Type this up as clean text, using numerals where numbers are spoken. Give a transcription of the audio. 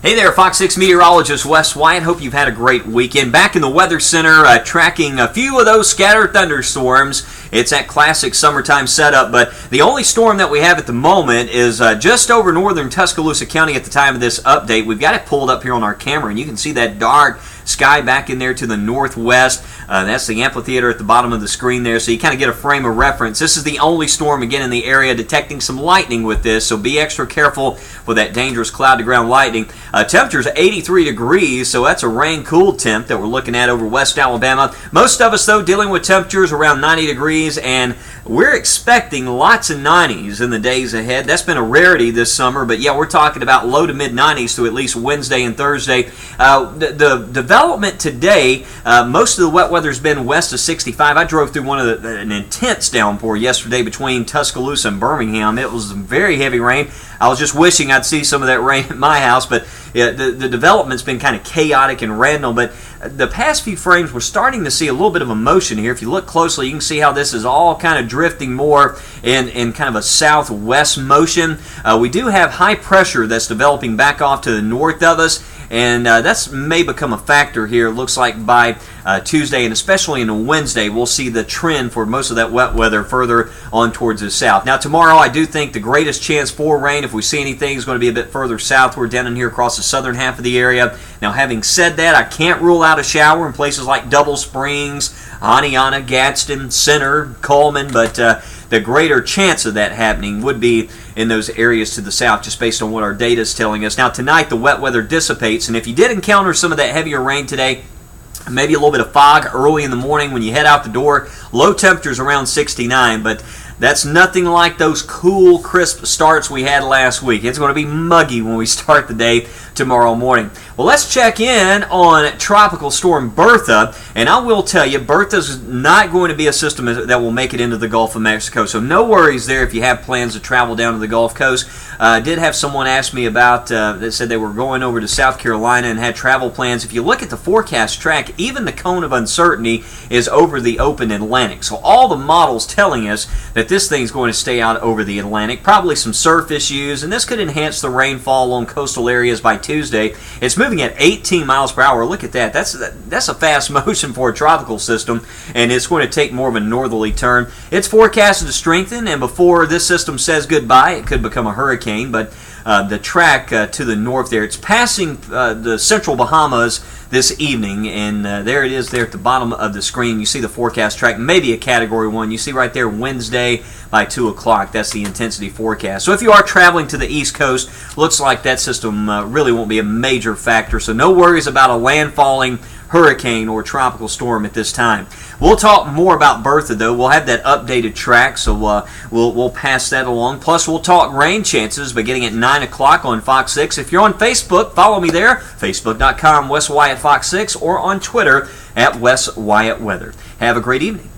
Hey there, Fox 6 meteorologist Wes Wyatt. Hope you've had a great weekend. Back in the Weather Center, tracking a few of those scattered thunderstorms. It's that classic summertime setup, but the only storm that we have at the moment is just over northern Tuscaloosa County at the time of this update. We've got it pulled up here on our camera, and you can see that dark sky back in there to the northwest. That's the amphitheater at the bottom of the screen there, so you kind of get a frame of reference. This is the only storm, again, in the area detecting some lightning with this, so be extra careful with that dangerous cloud-to-ground lightning. Temperature's 83 degrees, so that's a rain-cooled temp that we're looking at over West Alabama. Most of us, though, dealing with temperatures around 90 degrees, and we're expecting lots of 90s in the days ahead. That's been a rarity this summer, but yeah, we're talking about low to mid-90s through at least Wednesday and Thursday. The development today, most of the wet weather's been west of 65. I drove through an intense downpour yesterday between Tuscaloosa and Birmingham. It was very heavy rain. I was just wishing I'd see some of that rain at my house, but yeah, the development's been kind of chaotic and random, but the past few frames we're starting to see a little bit of a motion here. If you look closely, you can see how this is all kind of drifting more in kind of a southwest motion. We do have high pressure that's developing back off to the north of us, and that's may become a factor here. It looks like by Tuesday and especially into Wednesday, we'll see the trend for most of that wet weather further on towards the south. Now tomorrow, I do think the greatest chance for rain, if we see anything, is going to be a bit further southward down in here across the southern half of the area. Now having said that, I can't rule out a shower in places like Double Springs, Aniana, Gadsden, Center, Coleman, but the greater chance of that happening would be in those areas to the south, just based on what our data is telling us. Now tonight, the wet weather dissipates, and if you did encounter some of that heavier rain today, maybe a little bit of fog early in the morning when you head out the door, low temperatures around 69, but that's nothing like those cool, crisp starts we had last week. It's going to be muggy when we start the day tomorrow morning. Well, let's check in on Tropical Storm Bertha, and I will tell you, Bertha's not going to be a system that will make it into the Gulf of Mexico, so no worries there if you have plans to travel down to the Gulf Coast. I did have someone ask me about, that said they were going over to South Carolina and had travel plans. If you look at the forecast track, even the cone of uncertainty is over the open Atlantic, so all the models telling us that this thing's going to stay out over the Atlantic. Probably some surf issues, and this could enhance the rainfall on coastal areas by Tuesday. It's moving at 18 miles per hour. Look at that. That's a fast motion for a tropical system, and it's going to take more of a northerly turn. It's forecasted to strengthen, and before this system says goodbye, it could become a hurricane, but the track to the north there, it's passing the central Bahamas this evening, and there it is there at the bottom of the screen. You see the forecast track, maybe a Category 1. You see right there Wednesday by 2 o'clock. That's the intensity forecast. So if you are traveling to the East Coast, looks like that system really won't be a major factor, so no worries about a landfalling hurricane or tropical storm at this time. We'll talk more about Bertha, though. We'll have that updated track, so we'll pass that along. Plus, we'll talk rain chances beginning at 9 o'clock on Fox 6. If you're on Facebook, follow me there, facebook.com, Wes Wyatt Fox 6, or on Twitter at Wes Wyatt Weather. Have a great evening.